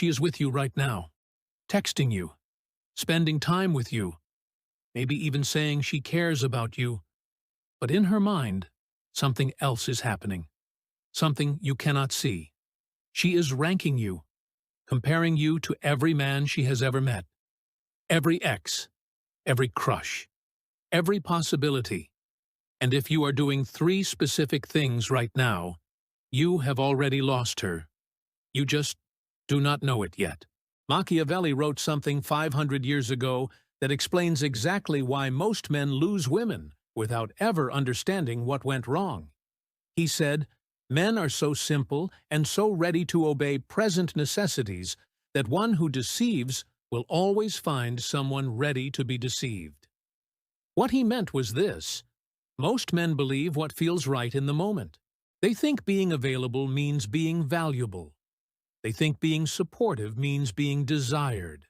She is with you right now, texting you, spending time with you, maybe even saying she cares about you. But in her mind, something else is happening, something you cannot see. She is ranking you, comparing you to every man she has ever met, every ex, every crush, every possibility. And if you are doing 3 specific things right now, you have already lost her. You just do not know it yet. Machiavelli wrote something 500 years ago that explains exactly why most men lose women without ever understanding what went wrong. He said, "Men are so simple and so ready to obey present necessities that one who deceives will always find someone ready to be deceived." What he meant was this: most men believe what feels right in the moment. They think being available means being valuable. They think being supportive means being desired.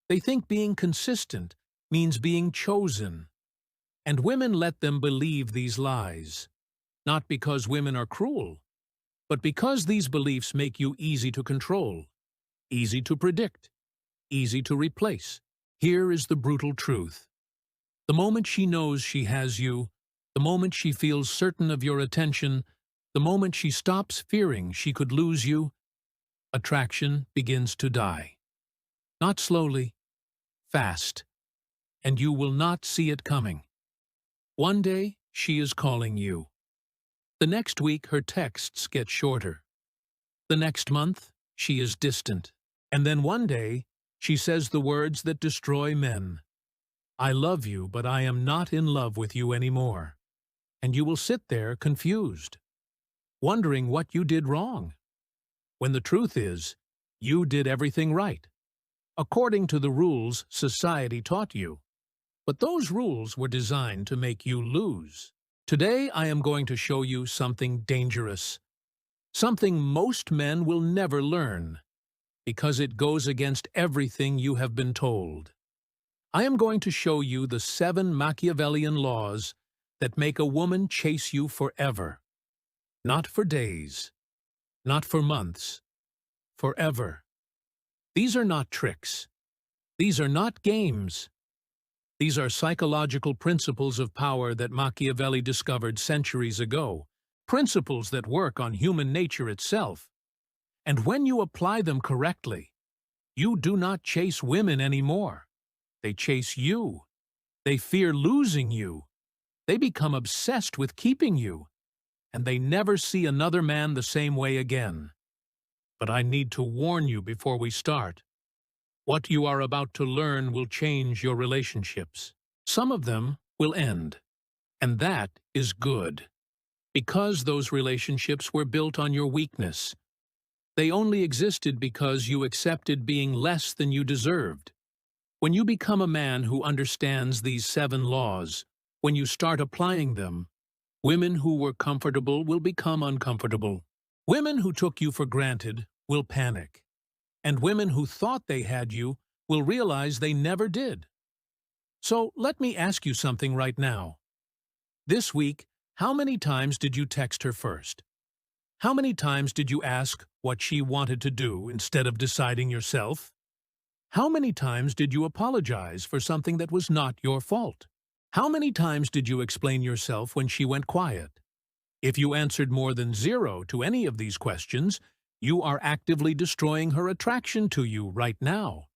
They think being consistent means being chosen. And women let them believe these lies, not because women are cruel, but because these beliefs make you easy to control, easy to predict, easy to replace. Here is the brutal truth. The moment she knows she has you, the moment she feels certain of your attention, the moment she stops fearing she could lose you, attraction begins to die. Not slowly, fast, and you will not see it coming. One day, she is calling you. The next week, her texts get shorter. The next month, she is distant. And then one day, she says the words that destroy men. "I love you, but I am not in love with you anymore." And you will sit there confused, wondering what you did wrong, when the truth is, you did everything right, according to the rules society taught you. But those rules were designed to make you lose. Today I am going to show you something dangerous, something most men will never learn, because it goes against everything you have been told. I am going to show you the 7 Machiavellian laws that make a woman chase you forever. Not for days, not for months, forever. These are not tricks. These are not games. These are psychological principles of power that Machiavelli discovered centuries ago, principles that work on human nature itself. And when you apply them correctly, you do not chase women anymore. They chase you. They fear losing you. They become obsessed with keeping you. And they never see another man the same way again. But I need to warn you before we start. What you are about to learn will change your relationships. Some of them will end. And that is good, because those relationships were built on your weakness. They only existed because you accepted being less than you deserved. When you become a man who understands these 7 laws, when you start applying them, women who were comfortable will become uncomfortable. Women who took you for granted will panic. And women who thought they had you will realize they never did. So let me ask you something right now. This week, how many times did you text her first? How many times did you ask what she wanted to do instead of deciding yourself? How many times did you apologize for something that was not your fault? How many times did you explain yourself when she went quiet? If you answered more than 0 to any of these questions, you are actively destroying her attraction to you right now.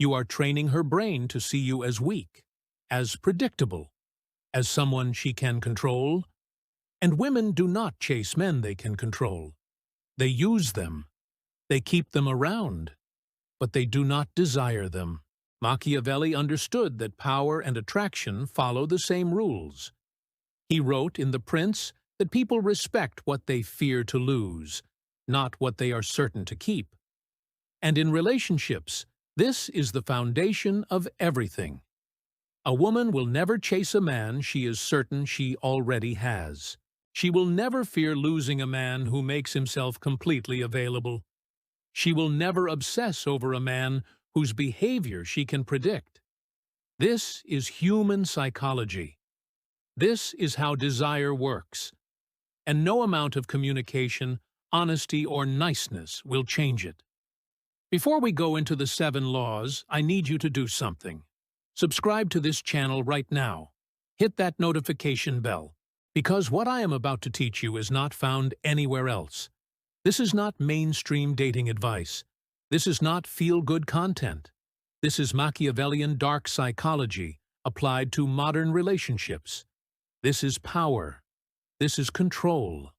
You are training her brain to see you as weak, as predictable, as someone she can control. And women do not chase men they can control. They use them. They keep them around. But they do not desire them. Machiavelli understood that power and attraction follow the same rules. He wrote in The Prince that people respect what they fear to lose, not what they are certain to keep. And in relationships, this is the foundation of everything. A woman will never chase a man she is certain she already has. She will never fear losing a man who makes himself completely available. She will never obsess over a man whose behavior she can predict. This is human psychology. This is how desire works. And no amount of communication, honesty, or niceness will change it. Before we go into the 7 laws, I need you to do something. Subscribe to this channel right now. Hit that notification bell, because what I am about to teach you is not found anywhere else. This is not mainstream dating advice. This is not feel-good content. This is Machiavellian dark psychology applied to modern relationships. This is power. This is control.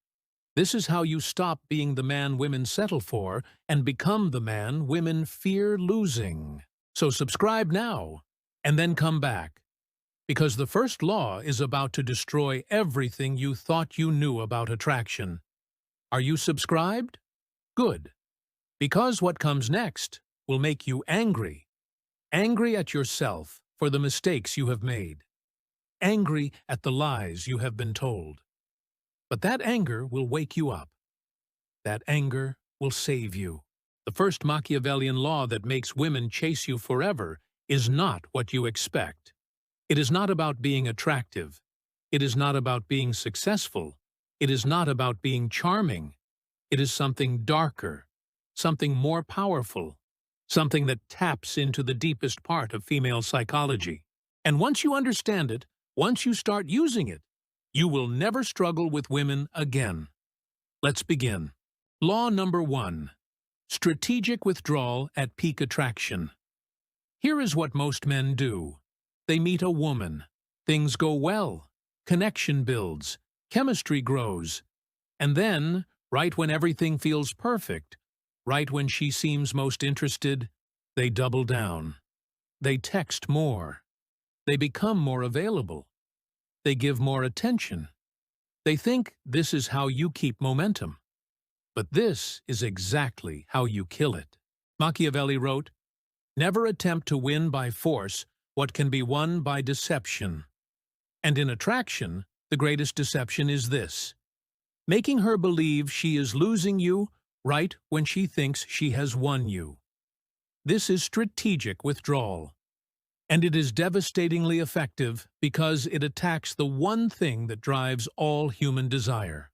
This is how you stop being the man women settle for and become the man women fear losing. So subscribe now, and then come back. Because the first law is about to destroy everything you thought you knew about attraction. Are you subscribed? Good. Because what comes next will make you angry. Angry at yourself for the mistakes you have made. Angry at the lies you have been told. But that anger will wake you up. That anger will save you. The first Machiavellian law that makes women chase you forever is not what you expect. It is not about being attractive. It is not about being successful. It is not about being charming. It is something darker, something more powerful, something that taps into the deepest part of female psychology. And once you understand it, once you start using it, you will never struggle with women again. Let's begin. Law number 1. Strategic withdrawal at peak attraction. Here is what most men do. They meet a woman. Things go well. Connection builds. Chemistry grows. And then, right when everything feels perfect, right when she seems most interested, they double down. They text more. They become more available. They give more attention. They think this is how you keep momentum. But this is exactly how you kill it. Machiavelli wrote, "Never attempt to win by force what can be won by deception." And in attraction, the greatest deception is this: making her believe she is losing you right when she thinks she has won you. This is strategic withdrawal. And it is devastatingly effective because it attacks the one thing that drives all human desire.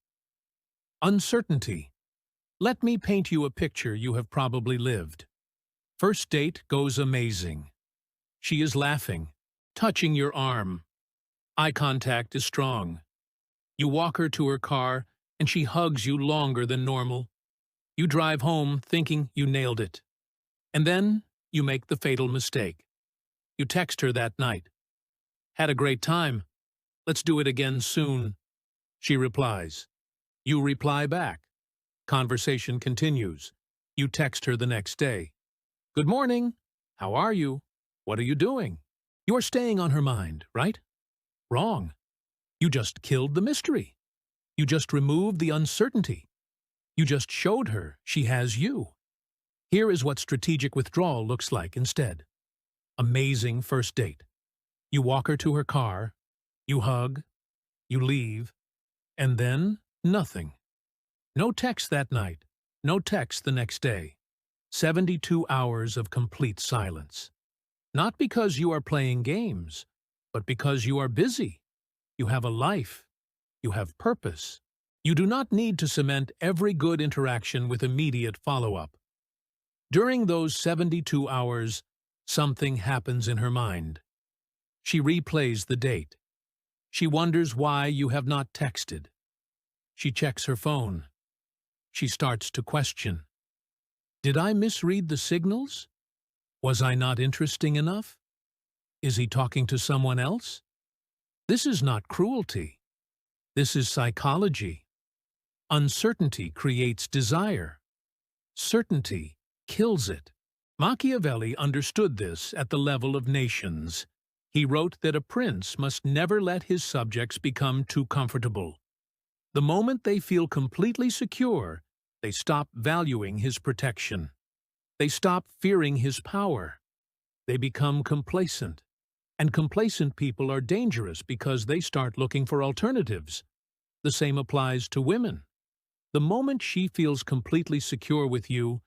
Uncertainty. Let me paint you a picture you have probably lived. First date goes amazing. She is laughing, touching your arm. Eye contact is strong. You walk her to her car, and she hugs you longer than normal. You drive home thinking you nailed it. And then you make the fatal mistake. You text her that night. "Had a great time. Let's do it again soon." She replies. You reply back. Conversation continues. You text her the next day. "Good morning. How are you? What are you doing?" You are staying on her mind, right? Wrong. You just killed the mystery. You just removed the uncertainty. You just showed her she has you. Here is what strategic withdrawal looks like instead. Amazing first date. You walk her to her car, you hug, you leave, and then nothing. No text that night, no text the next day. 72 hours of complete silence. Not because you are playing games, but because you are busy. You have a life. You have purpose. You do not need to cement every good interaction with immediate follow-up. During those 72 hours, something happens in her mind. She replays the date. She wonders why you have not texted. She checks her phone. She starts to question. Did I misread the signals? Was I not interesting enough? Is he talking to someone else? This is not cruelty. This is psychology. Uncertainty creates desire. Certainty kills it. Machiavelli understood this at the level of nations. He wrote that a prince must never let his subjects become too comfortable. The moment they feel completely secure, they stop valuing his protection. They stop fearing his power. They become complacent. And complacent people are dangerous because they start looking for alternatives. The same applies to women. The moment she feels completely secure with you,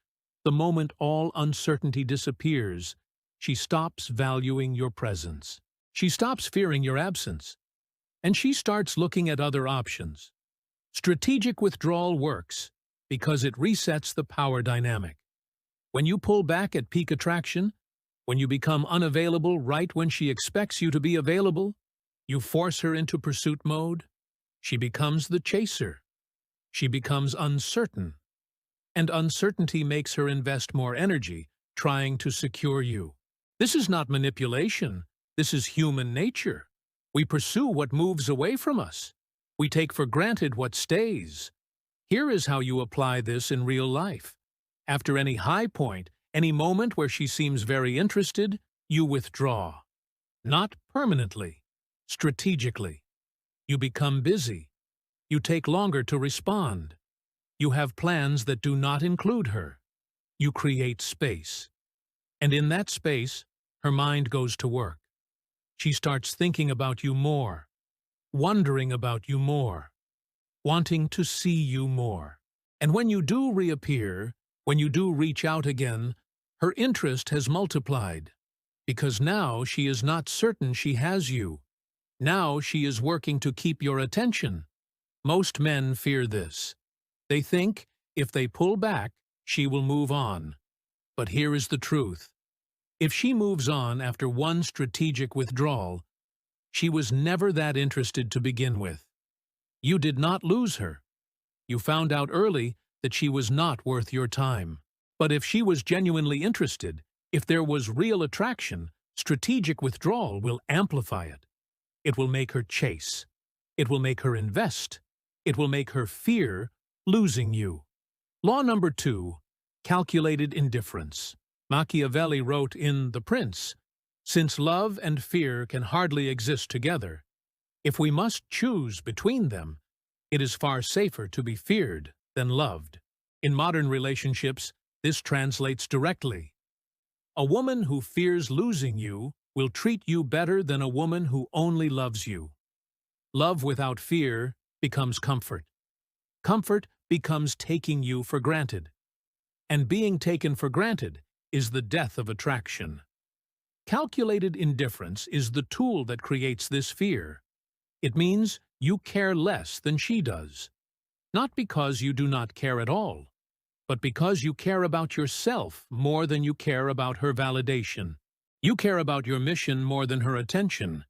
the moment all uncertainty disappears, she stops valuing your presence. She stops fearing your absence. And she starts looking at other options. Strategic withdrawal works because it resets the power dynamic. When you pull back at peak attraction, when you become unavailable right when she expects you to be available, you force her into pursuit mode, she becomes the chaser. She becomes uncertain, and uncertainty makes her invest more energy trying to secure you. This is not manipulation, this is human nature. We pursue what moves away from us. We take for granted what stays. Here is how you apply this in real life. After any high point, any moment where she seems very interested, you withdraw. Not permanently, strategically. You become busy. You take longer to respond. You have plans that do not include her. You create space. And in that space, her mind goes to work. She starts thinking about you more, wondering about you more, wanting to see you more. And when you do reappear, when you do reach out again, her interest has multiplied, because now she is not certain she has you. Now she is working to keep your attention. Most men fear this. They think, if they pull back, she will move on. But here is the truth. If she moves on after one strategic withdrawal, she was never that interested to begin with. You did not lose her. You found out early that she was not worth your time. But if she was genuinely interested, if there was real attraction, strategic withdrawal will amplify it. It will make her chase. It will make her invest. It will make her fear losing you. Law number 2, calculated indifference. Machiavelli wrote in The Prince, "Since love and fear can hardly exist together, if we must choose between them, it is far safer to be feared than loved." In modern relationships, this translates directly. A woman who fears losing you will treat you better than a woman who only loves you. Love without fear becomes comfort. Comfort becomes taking you for granted. And being taken for granted is the death of attraction. Calculated indifference is the tool that creates this fear. It means you care less than she does. Not because you do not care at all, but because you care about yourself more than you care about her validation. You care about your mission more than her attention.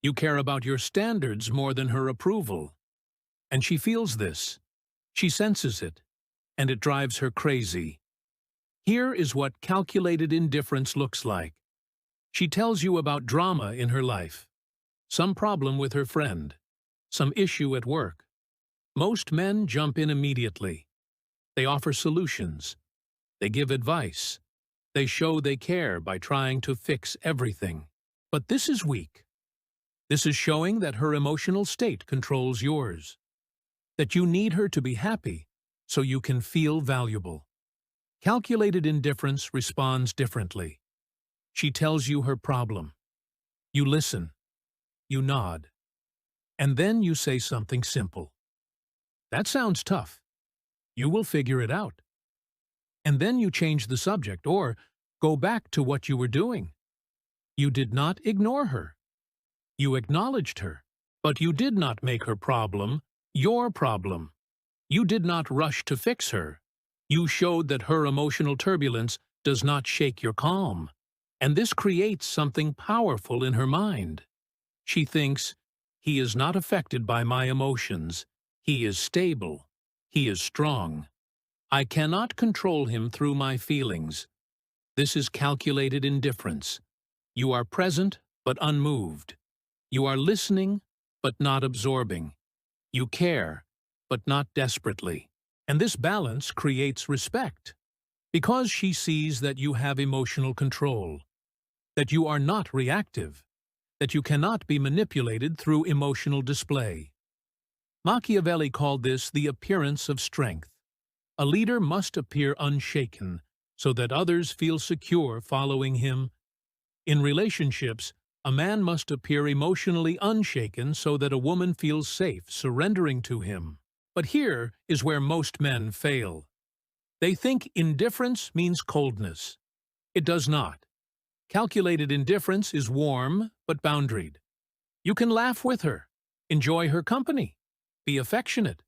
You care about your standards more than her approval. And she feels this. She senses it, and it drives her crazy. Here is what calculated indifference looks like. She tells you about drama in her life, some problem with her friend, some issue at work. Most men jump in immediately. They offer solutions. They give advice. They show they care by trying to fix everything. But this is weak. This is showing that her emotional state controls yours. That you need her to be happy so you can feel valuable. Calculated indifference responds differently. She tells you her problem. You listen. You nod. And then you say something simple. That sounds tough. You will figure it out. And then you change the subject or go back to what you were doing. You did not ignore her. You acknowledged her, but you did not make her problem your problem. You did not rush to fix her. You showed that her emotional turbulence does not shake your calm. And this creates something powerful in her mind. She thinks, he is not affected by my emotions. He is stable. He is strong. I cannot control him through my feelings. This is calculated indifference. You are present, but unmoved. You are listening, but not absorbing. You care, but not desperately. And this balance creates respect, because she sees that you have emotional control, that you are not reactive, that you cannot be manipulated through emotional display. Machiavelli called this the appearance of strength. A leader must appear unshaken so that others feel secure following him. In relationships, a man must appear emotionally unshaken so that a woman feels safe surrendering to him. But here is where most men fail. They think indifference means coldness. It does not. Calculated indifference is warm but boundaried. You can laugh with her, enjoy her company, be affectionate.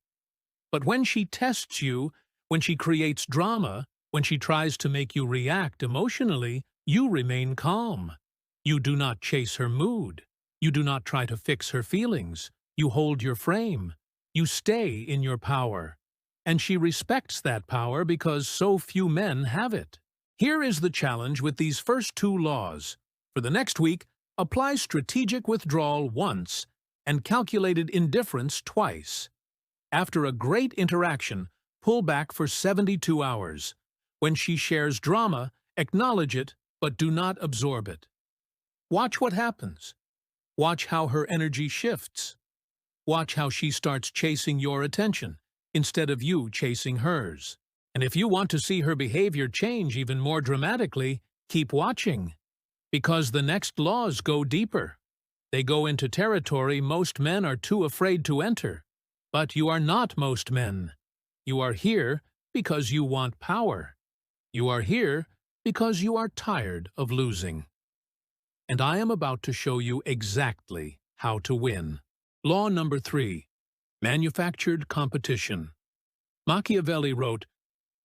But when she tests you, when she creates drama, When she tries to make you react emotionally, you remain calm. You do not chase her mood. You do not try to fix her feelings. You hold your frame. You stay in your power. And she respects that power because so few men have it. Here is the challenge with these first two laws. For the next week, apply strategic withdrawal once and calculated indifference twice. After a great interaction, pull back for 72 hours. When she shares drama, acknowledge it, but do not absorb it. Watch what happens. Watch how her energy shifts. Watch how she starts chasing your attention instead of you chasing hers. And if you want to see her behavior change even more dramatically, keep watching. Because the next laws go deeper. They go into territory most men are too afraid to enter. But you are not most men. You are here because you want power. You are here because you are tired of losing. And I am about to show you exactly how to win. Law number 3. Manufactured competition. Machiavelli wrote,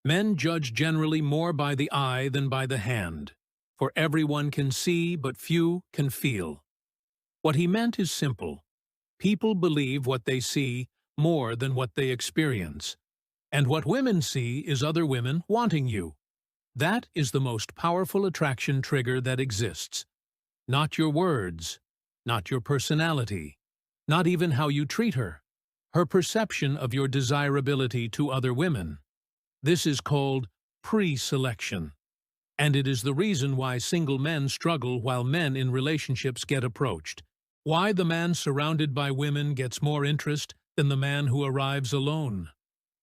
"Men judge generally more by the eye than by the hand, for everyone can see but few can feel." What he meant is simple. People believe what they see more than what they experience. And what women see is other women wanting you. That is the most powerful attraction trigger that exists. Not your words, not your personality, not even how you treat her. Her perception of your desirability to other women. This is called pre-selection. And it is the reason why single men struggle while men in relationships get approached. Why the man surrounded by women gets more interest than the man who arrives alone.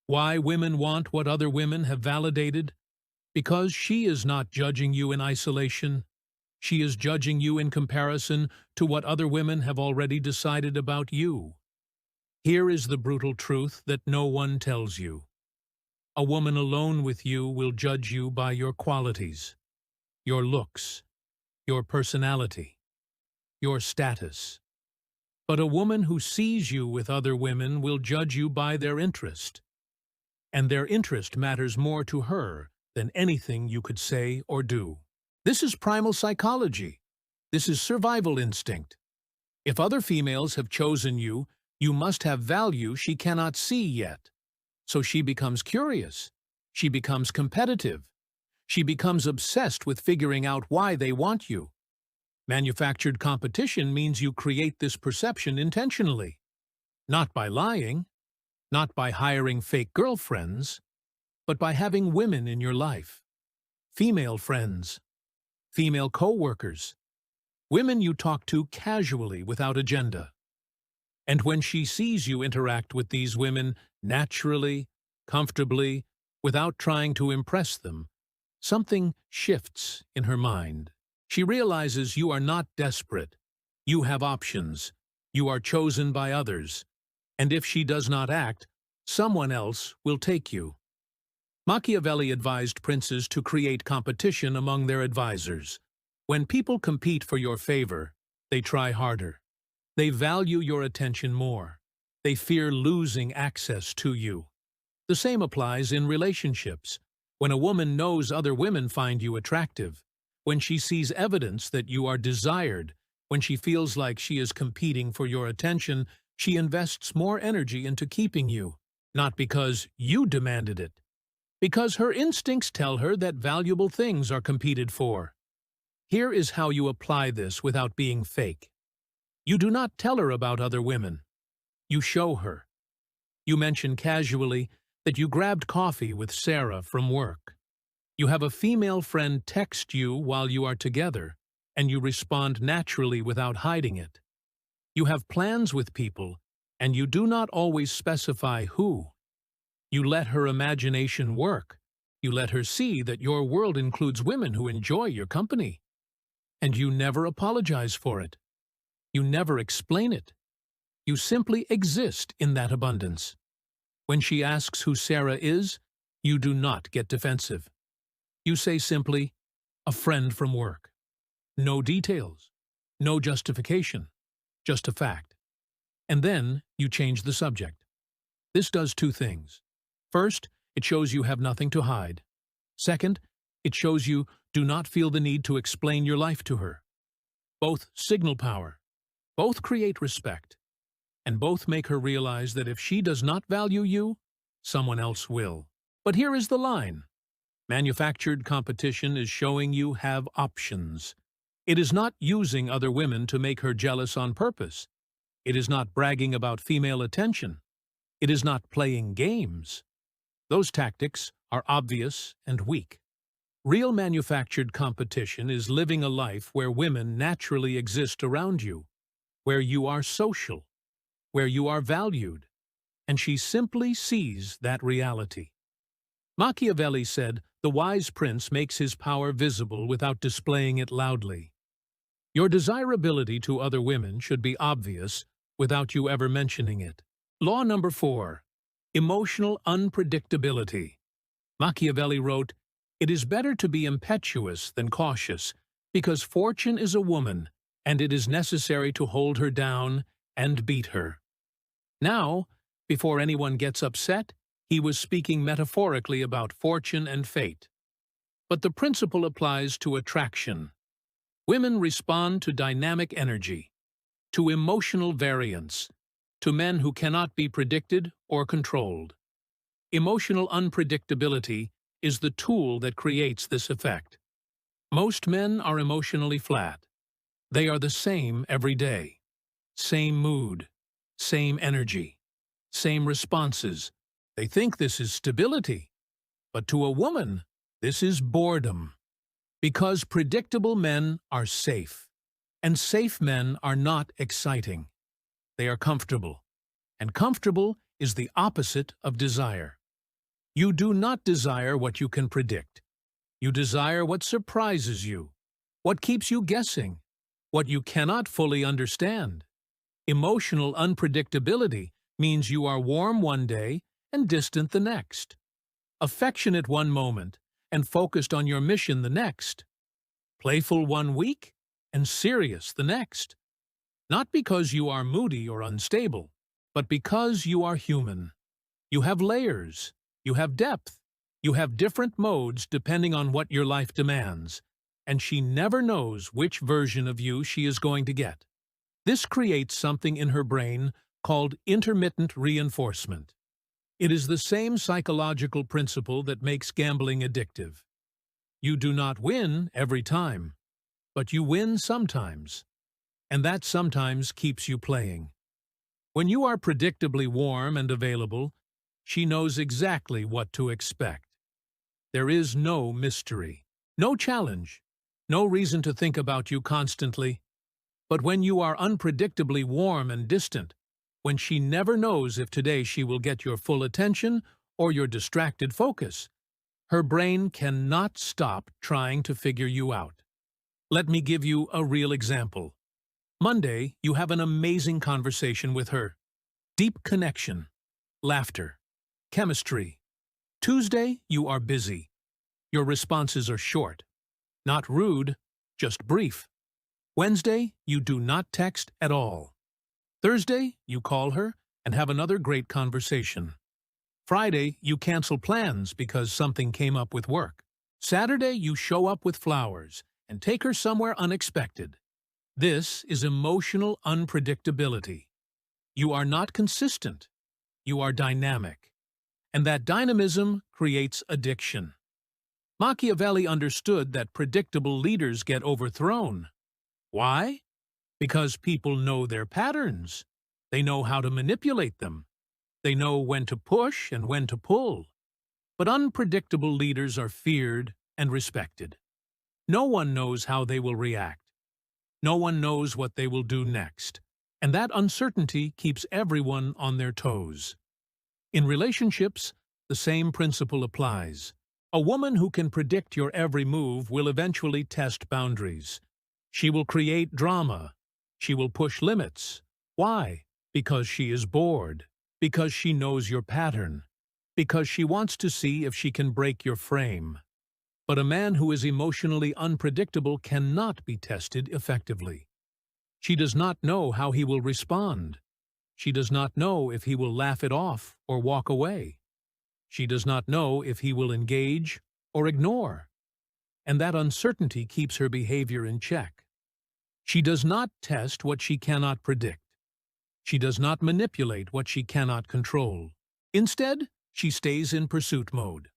Why women want what other women have validated. Because she is not judging you in isolation. She is judging you in comparison to what other women have already decided about you. Here is the brutal truth that no one tells you. A woman alone with you will judge you by your qualities, your looks, your personality, your status. But a woman who sees you with other women will judge you by their interest. And their interest matters more to her than anything you could say or do. This is primal psychology. This is survival instinct. If other females have chosen you, you must have value she cannot see yet. So she becomes curious. She becomes competitive. She becomes obsessed with figuring out why they want you. Manufactured competition means you create this perception intentionally. Not by lying, not by hiring fake girlfriends, but by having women in your life. Female friends, female co-workers, women you talk to casually without agenda. And when she sees you interact with these women naturally, comfortably, without trying to impress them, something shifts in her mind. She realizes you are not desperate. You have options. You are chosen by others. And if she does not act, someone else will take you. Machiavelli advised princes to create competition among their advisors. When people compete for your favor, they try harder. They value your attention more. They fear losing access to you. The same applies in relationships. When a woman knows other women find you attractive, when she sees evidence that you are desired, when she feels like she is competing for your attention, she invests more energy into keeping you, not because you demanded it, because her instincts tell her that valuable things are competed for. Here is how you apply this without being fake. You do not tell her about other women. You show her. You mention casually that you grabbed coffee with Sarah from work. You have a female friend text you while you are together, and you respond naturally without hiding it. You have plans with people, and you do not always specify who. You let her imagination work. You let her see that your world includes women who enjoy your company. And you never apologize for it. You never explain it. You simply exist in that abundance. When she asks who Sarah is, you do not get defensive. You say simply, "A friend from work." No details, no justification, just a fact. And then you change the subject. This does two things. First, it shows you have nothing to hide. Second, it shows you do not feel the need to explain your life to her. Both signal power, both create respect, and both make her realize that if she does not value you, someone else will. But here is the line. Manufactured competition is showing you have options. It is not using other women to make her jealous on purpose. It is not bragging about female attention. It is not playing games. Those tactics are obvious and weak. Real manufactured competition is living a life where women naturally exist around you, where you are social, where you are valued, and she simply sees that reality. Machiavelli said, "The wise prince makes his power visible without displaying it loudly." Your desirability to other women should be obvious without you ever mentioning it. Law number 4. Emotional unpredictability. Machiavelli wrote, "It is better to be impetuous than cautious, because fortune is a woman, and it is necessary to hold her down and beat her." Now, before anyone gets upset, he was speaking metaphorically about fortune and fate. But the principle applies to attraction. Women respond to dynamic energy, to emotional variance, to men who cannot be predicted or controlled. Emotional unpredictability is the tool that creates this effect. Most men are emotionally flat. They are the same every day. Same mood, same energy, same responses. They think this is stability. But to a woman, this is boredom. Because predictable men are safe, and safe men are not exciting. They are comfortable, and comfortable is the opposite of desire. You do not desire what you can predict. You desire what surprises you, what keeps you guessing, what you cannot fully understand. Emotional unpredictability means you are warm one day and distant the next, affectionate one moment and focused on your mission the next, playful one week and serious the next. Not because you are moody or unstable, but because you are human. You have layers, you have depth, you have different modes depending on what your life demands, and she never knows which version of you she is going to get. This creates something in her brain called intermittent reinforcement. It is the same psychological principle that makes gambling addictive. You do not win every time, but you win sometimes, and that sometimes keeps you playing. When you are predictably warm and available, she knows exactly what to expect. There is no mystery, no challenge, no reason to think about you constantly. But when you are unpredictably warm and distant, when she never knows if today she will get your full attention or your distracted focus, her brain cannot stop trying to figure you out. Let me give you a real example. Monday, you have an amazing conversation with her. Deep connection, laughter, chemistry. Tuesday, you are busy. Your responses are short. Not rude, just brief. Wednesday, you do not text at all. Thursday, you call her and have another great conversation. Friday, you cancel plans because something came up with work. Saturday, you show up with flowers and take her somewhere unexpected. This is emotional unpredictability. You are not consistent. You are dynamic. And that dynamism creates addiction. Machiavelli understood that predictable leaders get overthrown. Why? Because people know their patterns. They know how to manipulate them. They know when to push and when to pull. But unpredictable leaders are feared and respected. No one knows how they will react. No one knows what they will do next. And that uncertainty keeps everyone on their toes. In relationships, the same principle applies. A woman who can predict your every move will eventually test boundaries. She will create drama. She will push limits. Why? Because she is bored. Because she knows your pattern. Because she wants to see if she can break your frame. But a man who is emotionally unpredictable cannot be tested effectively. She does not know how he will respond. She does not know if he will laugh it off or walk away. She does not know if he will engage or ignore, and that uncertainty keeps her behavior in check. She does not test what she cannot predict. She does not manipulate what she cannot control. Instead, she stays in pursuit mode,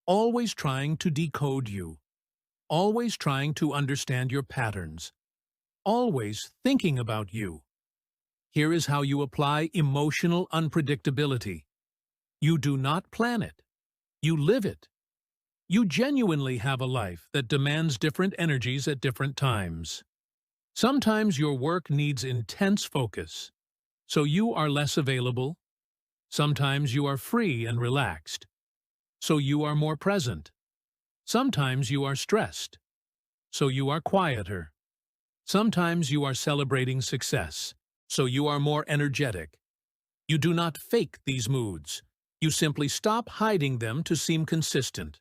always trying to decode you, always trying to understand your patterns, always thinking about you. Here is how you apply emotional unpredictability. You do not plan it. You live it. You genuinely have a life that demands different energies at different times. Sometimes your work needs intense focus, so you are less available. Sometimes you are free and relaxed, so you are more present. Sometimes you are stressed, so you are quieter. Sometimes you are celebrating success, so you are more energetic. You do not fake these moods. You simply stop hiding them to seem consistent.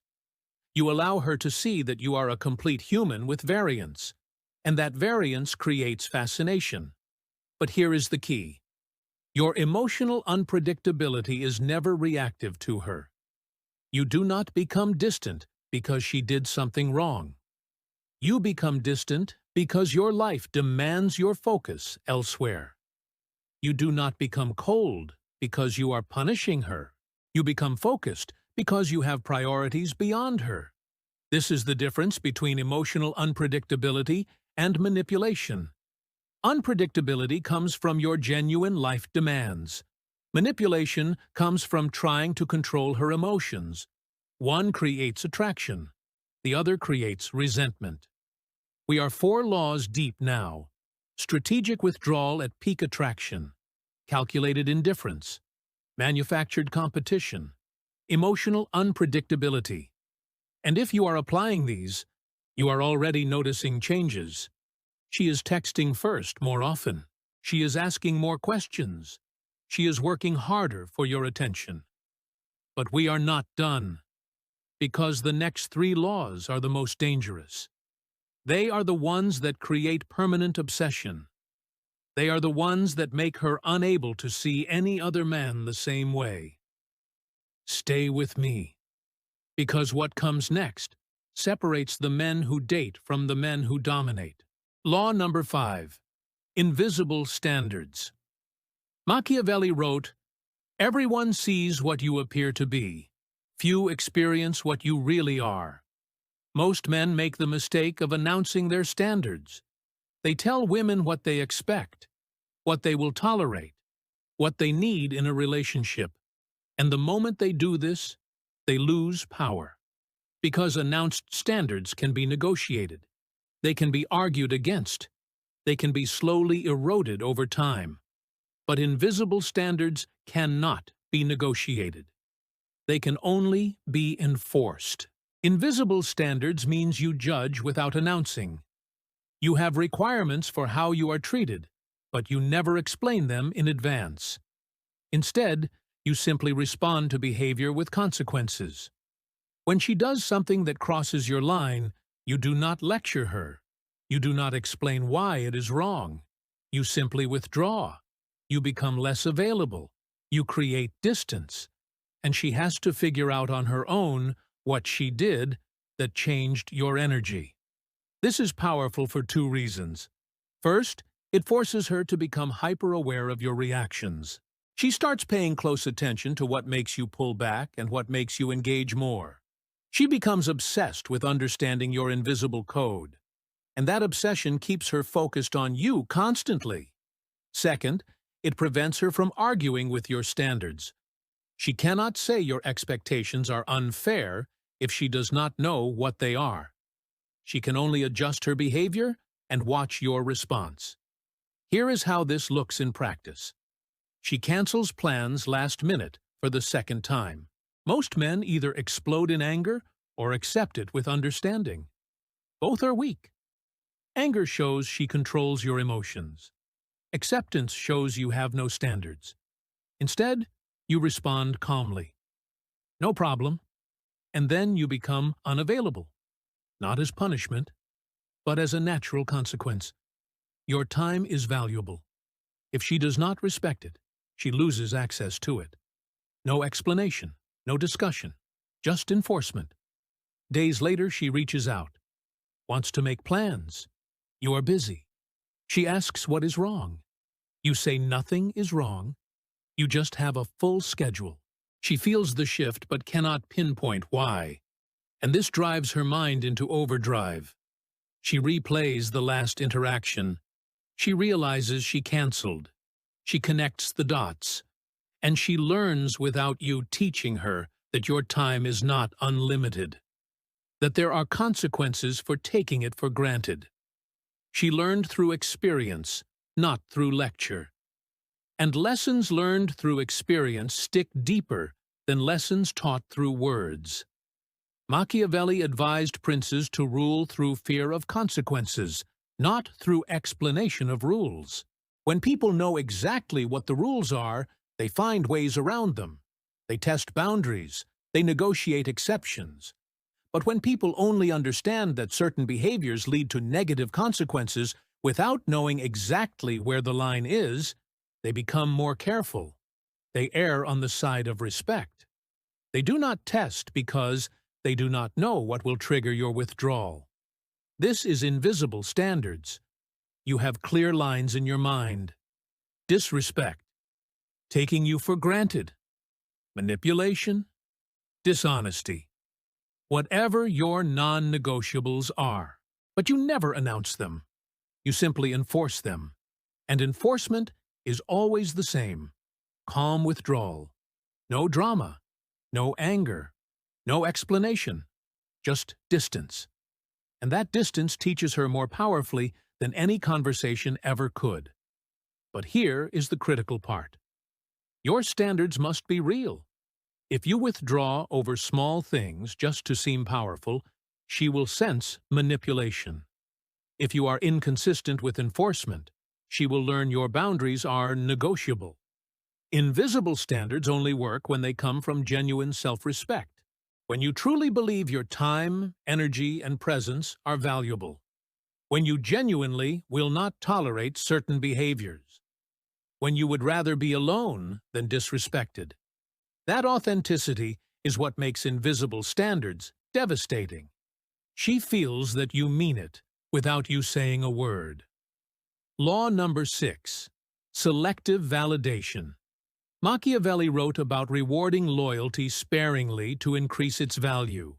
You allow her to see that you are a complete human with variance, and that variance creates fascination. But here is the key. Your emotional unpredictability is never reactive to her. You do not become distant because she did something wrong. You become distant because your life demands your focus elsewhere. You do not become cold because you are punishing her. You become focused because you have priorities beyond her. This is the difference between emotional unpredictability and manipulation. Unpredictability comes from your genuine life demands. Manipulation comes from trying to control her emotions. One creates attraction. The other creates resentment. We are 4 laws deep now. Strategic withdrawal at peak attraction. Calculated indifference. Manufactured competition. Emotional unpredictability. And if you are applying these, you are already noticing changes. She is texting first more often. She is asking more questions. She is working harder for your attention. But we are not done, because the next 3 laws are the most dangerous. They are the ones that create permanent obsession. They are the ones that make her unable to see any other man the same way. Stay with me, because what comes next separates the men who date from the men who dominate. Law number 5. Invisible standards. Machiavelli wrote, "Everyone sees what you appear to be. Few experience what you really are." Most men make the mistake of announcing their standards. They tell women what they expect, what they will tolerate, what they need in a relationship. And the moment they do this, they lose power. Because announced standards can be negotiated. They can be argued against. They can be slowly eroded over time. But invisible standards cannot be negotiated. They can only be enforced. Invisible standards means you judge without announcing. You have requirements for how you are treated, but you never explain them in advance. Instead, you simply respond to behavior with consequences. When she does something that crosses your line, you do not lecture her. You do not explain why it is wrong. You simply withdraw. You become less available. You create distance. And she has to figure out on her own what she did that changed your energy. This is powerful for 2 reasons. First, it forces her to become hyper-aware of your reactions. She starts paying close attention to what makes you pull back and what makes you engage more. She becomes obsessed with understanding your invisible code, and that obsession keeps her focused on you constantly. Second, it prevents her from arguing with your standards. She cannot say your expectations are unfair if she does not know what they are. She can only adjust her behavior and watch your response. Here is how this looks in practice. She cancels plans last minute for the 2nd time. Most men either explode in anger or accept it with understanding. Both are weak. Anger shows she controls your emotions. Acceptance shows you have no standards. Instead, you respond calmly. No problem. And then you become unavailable. Not as punishment, but as a natural consequence. Your time is valuable. If she does not respect it, she loses access to it. No explanation, no discussion, just enforcement. Days later, she reaches out, wants to make plans. You are busy. She asks what is wrong. You say nothing is wrong. You just have a full schedule. She feels the shift but cannot pinpoint why, and this drives her mind into overdrive. She replays the last interaction. She realizes she canceled. She connects the dots, and she learns without you teaching her that your time is not unlimited, that there are consequences for taking it for granted. She learned through experience, not through lecture. And lessons learned through experience stick deeper than lessons taught through words. Machiavelli advised princes to rule through fear of consequences, not through explanation of rules. When people know exactly what the rules are, they find ways around them. They test boundaries. They negotiate exceptions. But when people only understand that certain behaviors lead to negative consequences without knowing exactly where the line is, they become more careful. They err on the side of respect. They do not test because they do not know what will trigger your withdrawal. This is invisible standards. You have clear lines in your mind. Disrespect. Taking you for granted. Manipulation. Dishonesty. Whatever your non-negotiables are, but you never announce them. You simply enforce them. And enforcement is always the same. Calm withdrawal. No drama. No anger. No explanation. Just distance. And that distance teaches her more powerfully than any conversation ever could. But here is the critical part. Your standards must be real. If you withdraw over small things just to seem powerful, she will sense manipulation. If you are inconsistent with enforcement, she will learn your boundaries are negotiable. Invisible standards only work when they come from genuine self-respect, when you truly believe your time, energy, and presence are valuable, when you genuinely will not tolerate certain behaviors, when you would rather be alone than disrespected. That authenticity is what makes invisible standards devastating. She feels that you mean it without you saying a word. Law number 6. Selective validation. Machiavelli wrote about rewarding loyalty sparingly to increase its value.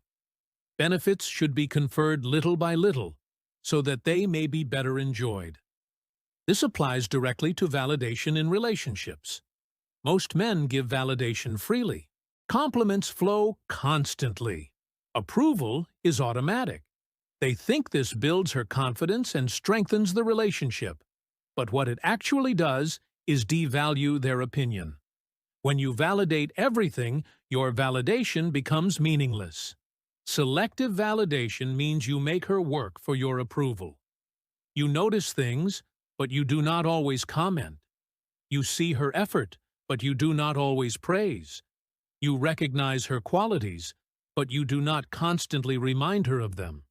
Benefits should be conferred little by little, so that they may be better enjoyed. This applies directly to validation in relationships. Most men give validation freely. Compliments flow constantly. Approval is automatic. They think this builds her confidence and strengthens the relationship. But what it actually does is devalue their opinion. When you validate everything, your validation becomes meaningless. Selective validation means you make her work for your approval. You notice things, but you do not always comment. You see her effort, but you do not always praise. You recognize her qualities, but you do not constantly remind her of them.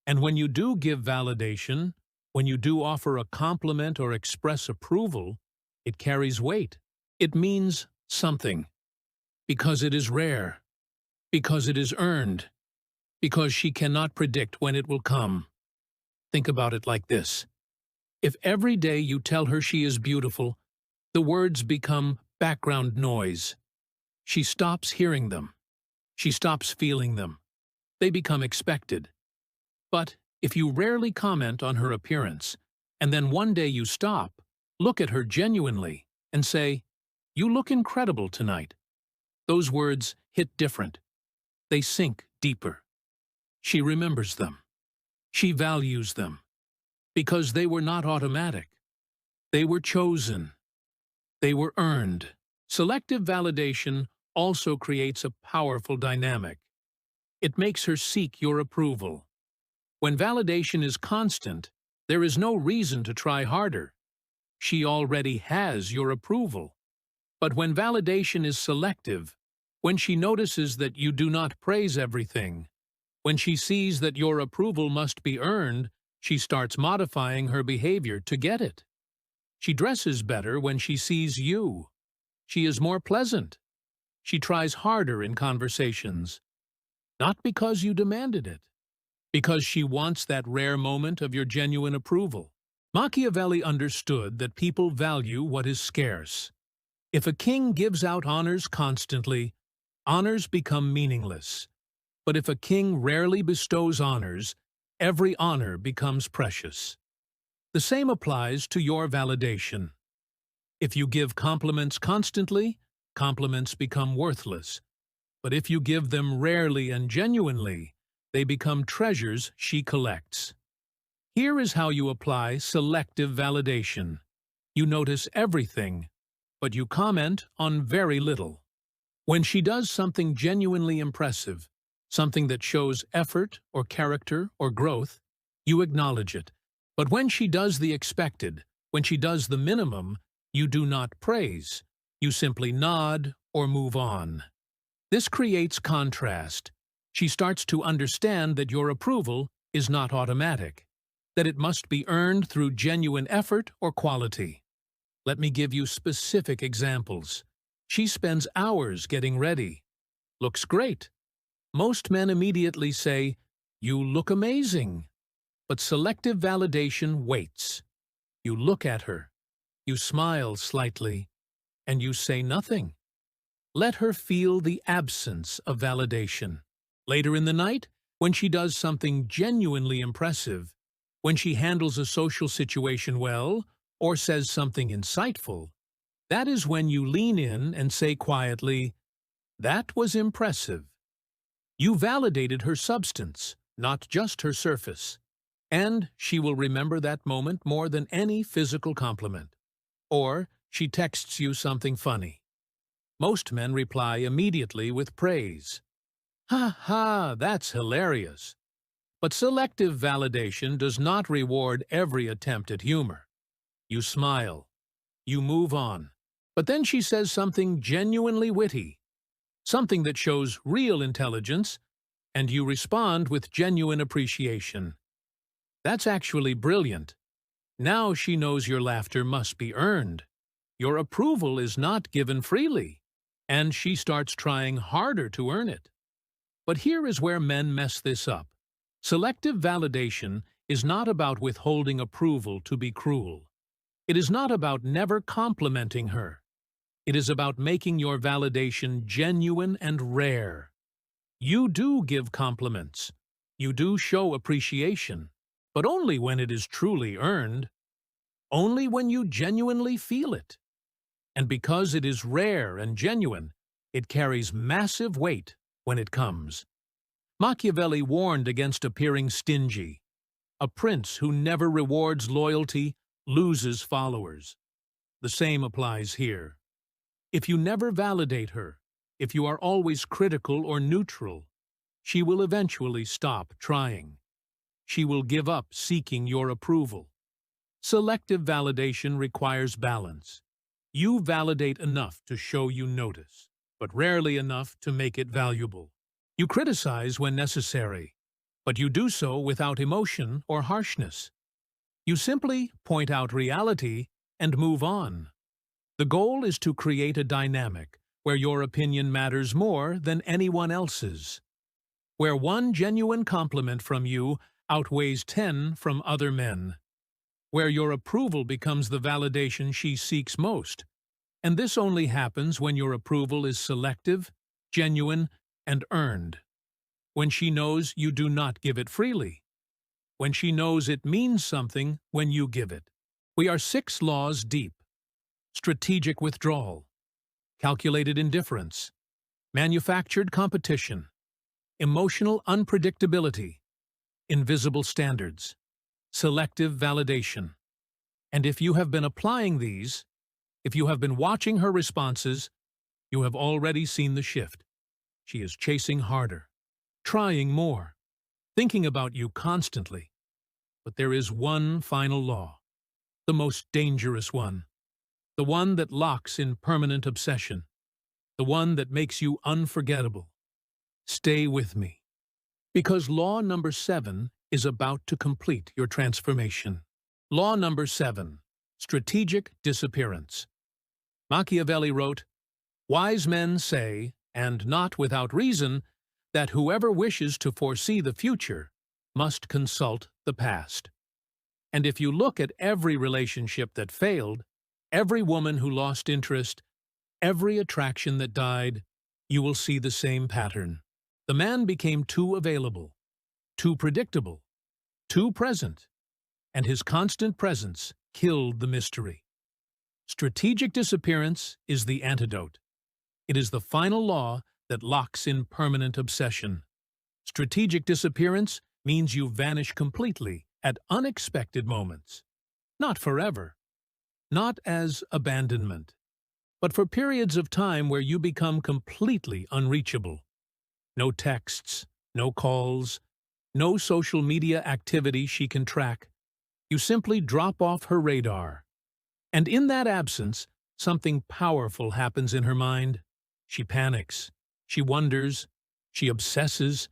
And when you do give validation, when you do offer a compliment or express approval, it carries weight. It means something. Because it is rare. Because it is earned. Because she cannot predict when it will come. Think about it like this. If every day you tell her she is beautiful, the words become background noise. She stops hearing them. She stops feeling them. They become expected. But if you rarely comment on her appearance, and then one day you stop, look at her genuinely, and say, "You look incredible tonight," those words hit different. They sink deeper. She remembers them. She values them. Because they were not automatic. They were chosen. They were earned. Selective validation also creates a powerful dynamic. It makes her seek your approval. When validation is constant, there is no reason to try harder. She already has your approval. But when validation is selective, when she notices that you do not praise everything, when she sees that your approval must be earned, she starts modifying her behavior to get it. She dresses better when she sees you. She is more pleasant. She tries harder in conversations. not because you demanded it, because she wants that rare moment of your genuine approval. Machiavelli understood that people value what is scarce. If a king gives out honors constantly, honors become meaningless. But if a king rarely bestows honors, every honor becomes precious. The same applies to your validation. If you give compliments constantly, compliments become worthless. But if you give them rarely and genuinely, they become treasures she collects. Here is how you apply selective validation. You notice everything, but you comment on very little. When she does something genuinely impressive, something that shows effort or character or growth, you acknowledge it. But when she does the expected, when she does the minimum, you do not praise. You simply nod or move on. This creates contrast. She starts to understand that your approval is not automatic, that it must be earned through genuine effort or quality. Let me give you specific examples. She spends hours getting ready. Looks great. Most men immediately say, "You look amazing." But selective validation waits. You look at her, you smile slightly, and you say nothing. Let her feel the absence of validation. Later in the night, when she does something genuinely impressive, when she handles a social situation well, or says something insightful, that is when you lean in and say quietly, "That was impressive." You validated her substance, not just her surface. And she will remember that moment more than any physical compliment. Or she texts you something funny. Most men reply immediately with praise. "Ha ha, that's hilarious." But selective validation does not reward every attempt at humor. You smile. You move on. But then she says something genuinely witty, something that shows real intelligence, and you respond with genuine appreciation. That's actually brilliant. Now she knows your laughter must be earned. Your approval is not given freely, and she starts trying harder to earn it. But here is where men mess this up. Selective validation is not about withholding approval to be cruel. It is not about never complimenting her. It is about making your validation genuine and rare. You do give compliments. You do show appreciation, but only when it is truly earned. Only when you genuinely feel it. And because it is rare and genuine, it carries massive weight when it comes. Machiavelli warned against appearing stingy. A prince who never rewards loyalty loses followers. The same applies here. If you never validate her, if you are always critical or neutral, she will eventually stop trying. She will give up seeking your approval. Selective validation requires balance. You validate enough to show you notice, but rarely enough to make it valuable. You criticize when necessary, but you do so without emotion or harshness. You simply point out reality and move on. The goal is to create a dynamic where your opinion matters more than anyone else's, where one genuine compliment from you outweighs 10 from other men, where your approval becomes the validation she seeks most. And this only happens when your approval is selective, genuine, and earned. When she knows you do not give it freely. When she knows it means something when you give it. We are 6 laws deep. Strategic withdrawal. Calculated indifference. Manufactured competition. Emotional unpredictability. Invisible standards. Selective validation. And if you have been applying these, if you have been watching her responses, you have already seen the shift. She is chasing harder, trying more, thinking about you constantly. But there is one final law, the most dangerous one, the one that locks in permanent obsession, the one that makes you unforgettable. Stay with me, because law number 7 is about to complete your transformation. Law number 7, strategic disappearance. Machiavelli wrote, "Wise men say, and not without reason, that whoever wishes to foresee the future must consult the past. And if you look at every relationship that failed, every woman who lost interest, every attraction that died, you will see the same pattern. The man became too available, too predictable, too present, and his constant presence killed the mystery. Strategic disappearance is the antidote. It is the final law that locks in permanent obsession. Strategic disappearance means you vanish completely at unexpected moments. Not forever, not as abandonment, but for periods of time where you become completely unreachable. No texts, no calls, no social media activity she can track. You simply drop off her radar. And in that absence, something powerful happens in her mind. She panics, she wonders, she obsesses,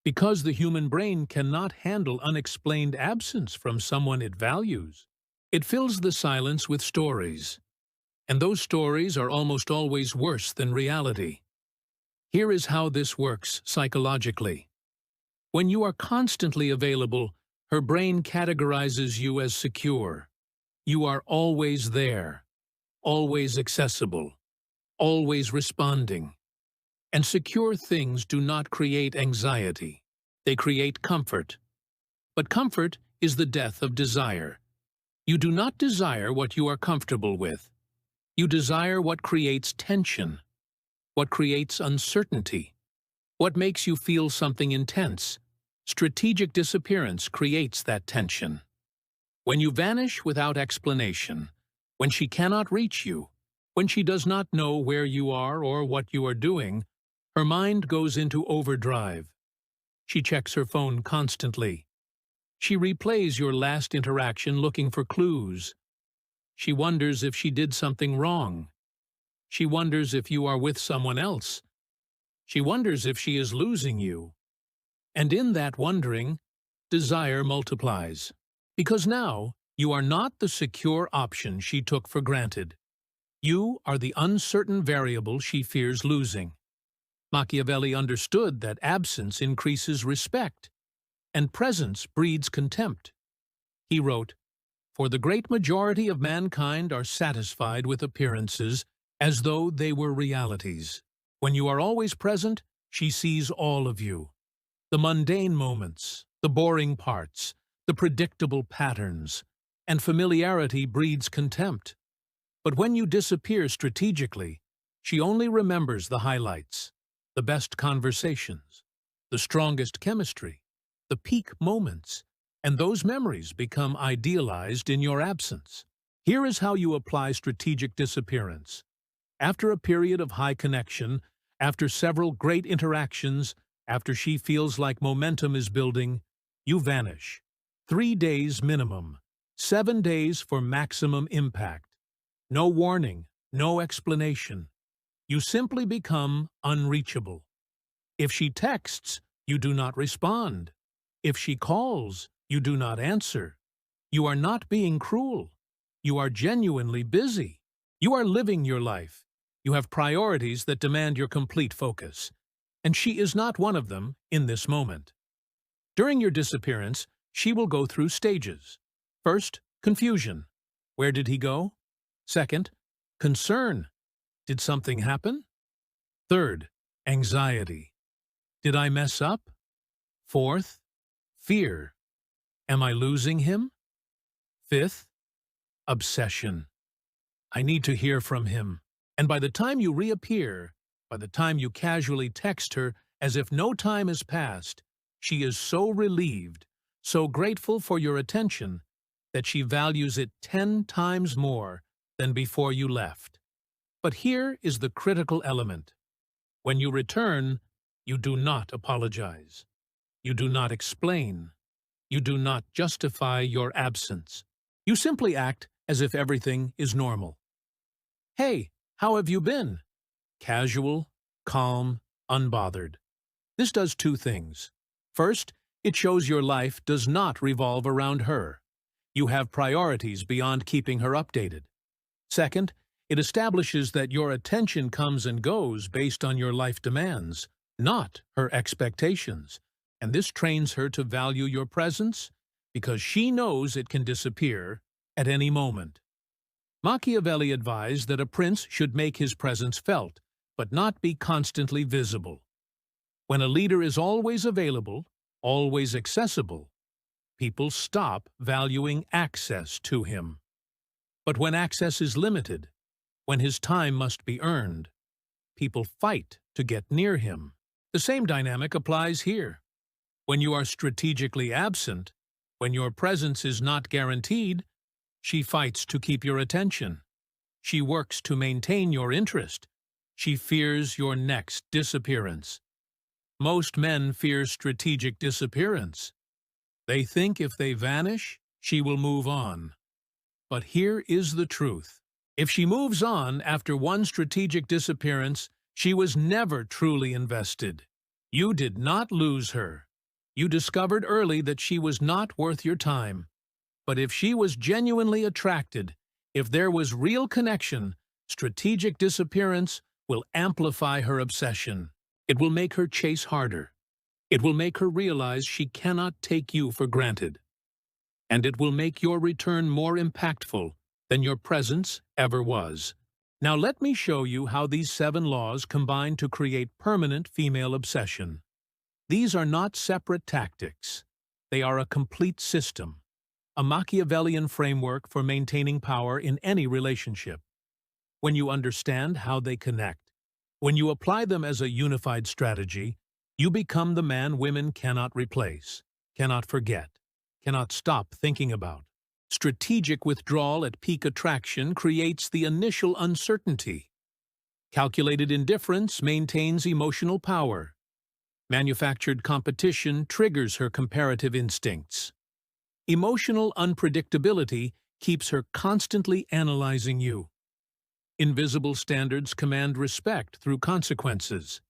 because the human brain cannot handle unexplained absence from someone it values. It fills the silence with stories, and those stories are almost always worse than reality. Here is how this works psychologically. When you are constantly available, her brain categorizes you as secure. You are always there, always accessible, always responding. And secure things do not create anxiety. They create comfort. But comfort is the death of desire. You do not desire what you are comfortable with. You desire what creates tension, what creates uncertainty, what makes you feel something intense. Strategic disappearance creates that tension. When you vanish without explanation, when she cannot reach you, when she does not know where you are or what you are doing, her mind goes into overdrive. She checks her phone constantly. She replays your last interaction looking for clues. She wonders if she did something wrong. She wonders if you are with someone else. She wonders if she is losing you. And in that wondering, desire multiplies. Because now, you are not the secure option she took for granted. You are the uncertain variable she fears losing. Machiavelli understood that absence increases respect, and presence breeds contempt. He wrote, "For the great majority of mankind are satisfied with appearances as though they were realities. When you are always present, she sees all of you. The mundane moments, the boring parts, the predictable patterns, and familiarity breeds contempt. But when you disappear strategically, she only remembers the highlights, the best conversations, the strongest chemistry, the peak moments, and those memories become idealized in your absence. Here is how you apply strategic disappearance. After a period of high connection, after several great interactions, after she feels like momentum is building, you vanish. 3 days minimum, 7 days for maximum impact. No warning, no explanation. You simply become unreachable. If she texts, you do not respond. If she calls, you do not answer. You are not being cruel. You are genuinely busy. You are living your life. You have priorities that demand your complete focus. And she is not one of them in this moment. During your disappearance, she will go through stages. First, confusion. Where did he go? Second, concern. Did something happen? Third, anxiety. Did I mess up? Fourth, fear. Am I losing him? Fifth, obsession. I need to hear from him. And by the time you reappear, by the time you casually text her as if no time has passed, she is so relieved, so grateful for your attention, that she values it 10 times more than before you left. But here is the critical element. When you return, you do not apologize. You do not explain. You do not justify your absence. You simply act as if everything is normal. Hey, how have you been? Casual, calm, unbothered. This does 2 things. First, it shows your life does not revolve around her. You have priorities beyond keeping her updated. Second, it establishes that your attention comes and goes based on your life demands, not her expectations, and this trains her to value your presence because she knows it can disappear at any moment. Machiavelli advised that a prince should make his presence felt, but not be constantly visible. When a leader is always available, always accessible, people stop valuing access to him. But when access is limited, when his time must be earned, people fight to get near him. The same dynamic applies here. When you are strategically absent, when your presence is not guaranteed, she fights to keep your attention. She works to maintain your interest. She fears your next disappearance. Most men fear strategic disappearance. They think if they vanish, she will move on. But here is the truth. If she moves on after one strategic disappearance, she was never truly invested. You did not lose her. You discovered early that she was not worth your time. But if she was genuinely attracted, if there was real connection, strategic disappearance will amplify her obsession. It will make her chase harder. It will make her realize she cannot take you for granted. And it will make your return more impactful than your presence ever was. Now let me show you how these 7 laws combine to create permanent female obsession. These are not separate tactics. They are a complete system, a Machiavellian framework for maintaining power in any relationship. When you understand how they connect, when you apply them as a unified strategy, you become the man women cannot replace, cannot forget, cannot stop thinking about. Strategic withdrawal at peak attraction creates the initial uncertainty. Calculated indifference maintains emotional power. Manufactured competition triggers her comparative instincts. Emotional unpredictability keeps her constantly analyzing you. Invisible standards command respect through consequences.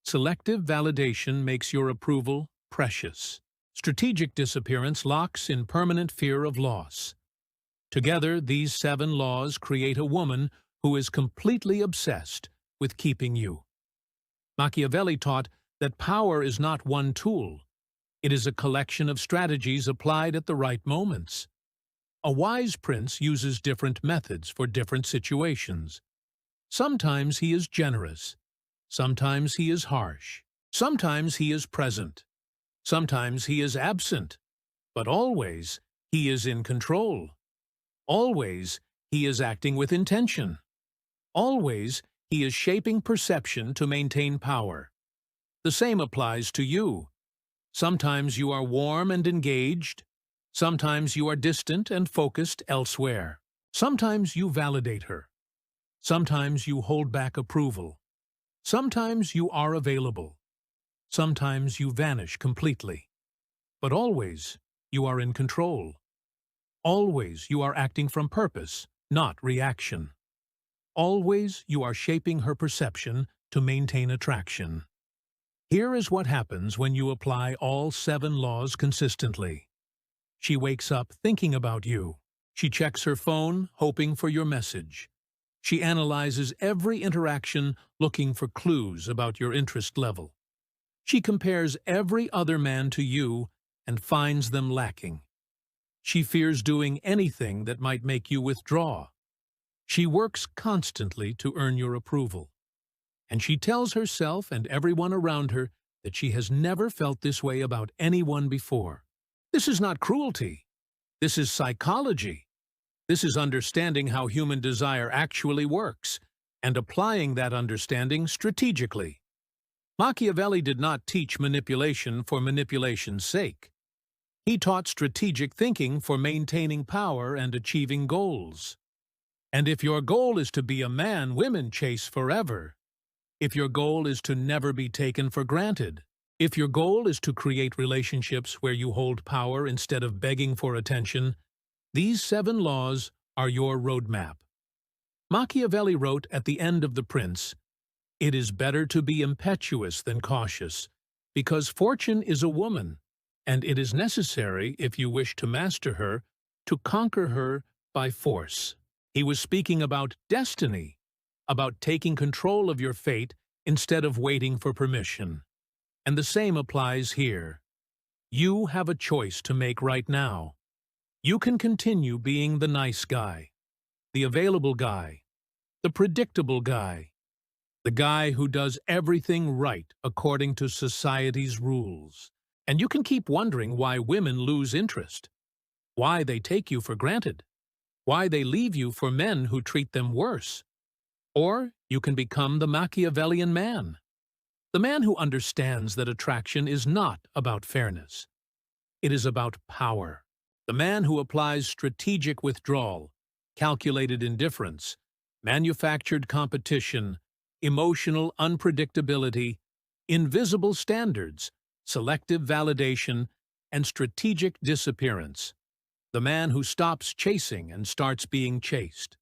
Selective validation makes your approval precious. Strategic disappearance locks in permanent fear of loss. Together, these 7 laws create a woman who is completely obsessed with keeping you. Machiavelli taught that power is not one tool. It is a collection of strategies applied at the right moments. A wise prince uses different methods for different situations. Sometimes he is generous. Sometimes he is harsh. Sometimes he is present. Sometimes he is absent. But always he is in control. Always he is acting with intention. Always he is shaping perception to maintain power. The same applies to you. Sometimes you are warm and engaged. Sometimes you are distant and focused elsewhere. Sometimes you validate her. Sometimes you hold back approval. Sometimes you are available. Sometimes you vanish completely. But always you are in control. Always you are acting from purpose, not reaction. Always you are shaping her perception to maintain attraction. Here is what happens when you apply all 7 laws consistently. She wakes up thinking about you. She checks her phone, hoping for your message. She analyzes every interaction, looking for clues about your interest level. She compares every other man to you and finds them lacking. She fears doing anything that might make you withdraw. She works constantly to earn your approval. And she tells herself and everyone around her that she has never felt this way about anyone before. This is not cruelty. This is psychology. This is understanding how human desire actually works and applying that understanding strategically. Machiavelli did not teach manipulation for manipulation's sake. He taught strategic thinking for maintaining power and achieving goals. And if your goal is to be a man women chase forever, if your goal is to never be taken for granted, if your goal is to create relationships where you hold power instead of begging for attention, these 7 laws are your roadmap. Machiavelli wrote at the end of The Prince, "It is better to be impetuous than cautious, because fortune is a woman, and it is necessary, if you wish to master her, to conquer her by force." He was speaking about destiny, about taking control of your fate instead of waiting for permission. And the same applies here. You have a choice to make right now. You can continue being the nice guy, the available guy, the predictable guy, the guy who does everything right according to society's rules. And you can keep wondering why women lose interest, why they take you for granted, why they leave you for men who treat them worse. Or you can become the Machiavellian man, the man who understands that attraction is not about fairness. It is about power. The man who applies strategic withdrawal, calculated indifference, manufactured competition, emotional unpredictability, invisible standards, selective validation, and strategic disappearance. The man who stops chasing and starts being chased.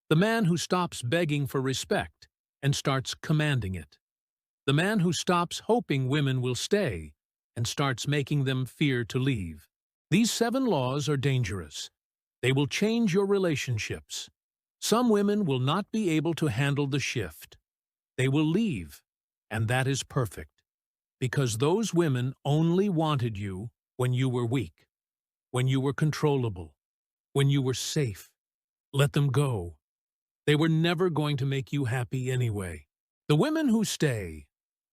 The man who stops begging for respect and starts commanding it. The man who stops hoping women will stay and starts making them fear to leave. These 7 laws are dangerous. They will change your relationships. Some women will not be able to handle the shift. They will leave, and that is perfect, because those women only wanted you when you were weak, when you were controllable, when you were safe. Let them go. They were never going to make you happy anyway. The women who stay,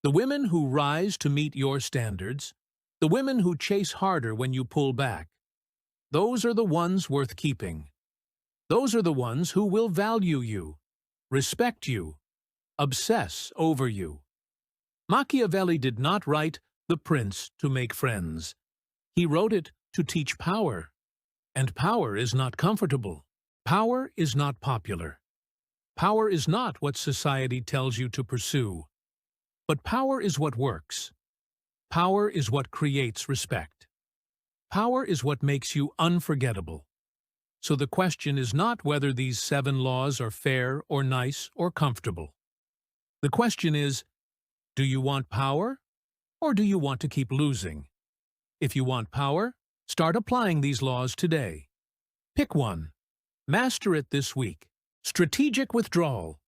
the women who rise to meet your standards, the women who chase harder when you pull back, those are the ones worth keeping. Those are the ones who will value you, respect you, obsess over you. Machiavelli did not write The Prince to make friends. He wrote it to teach power. And power is not comfortable. Power is not popular. Power is not what society tells you to pursue. But power is what works. Power is what creates respect. Power is what makes you unforgettable. So the question is not whether these 7 laws are fair or nice or comfortable. The question is, do you want power, or do you want to keep losing? If you want power, start applying these laws today. Pick one. Master it this week. Strategic withdrawal.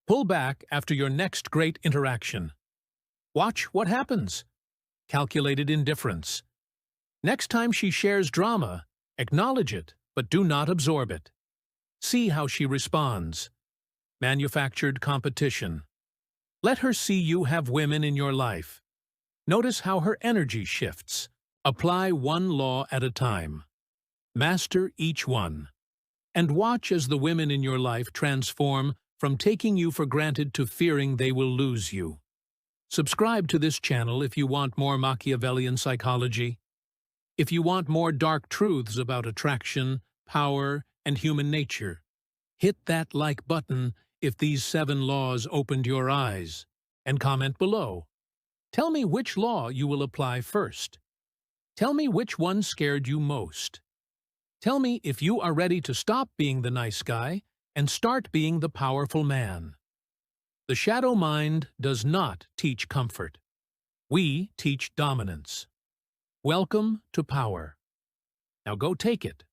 Pull back after your next great interaction. Watch what happens. Calculated indifference. Next time she shares drama, acknowledge it, but do not absorb it. See how she responds. Manufactured competition. Let her see you have women in your life. Notice how her energy shifts. Apply one law at a time. Master each one. And watch as the women in your life transform from taking you for granted to fearing they will lose you. Subscribe to this channel if you want more Machiavellian psychology. If you want more dark truths about attraction, power, and human nature. Hit that like button if these 7 laws opened your eyes, and comment below. Tell me which law you will apply first. Tell me which one scared you most. Tell me if you are ready to stop being the nice guy and start being the powerful man. The shadow mind does not teach comfort. We teach dominance. Welcome to power. Now go take it.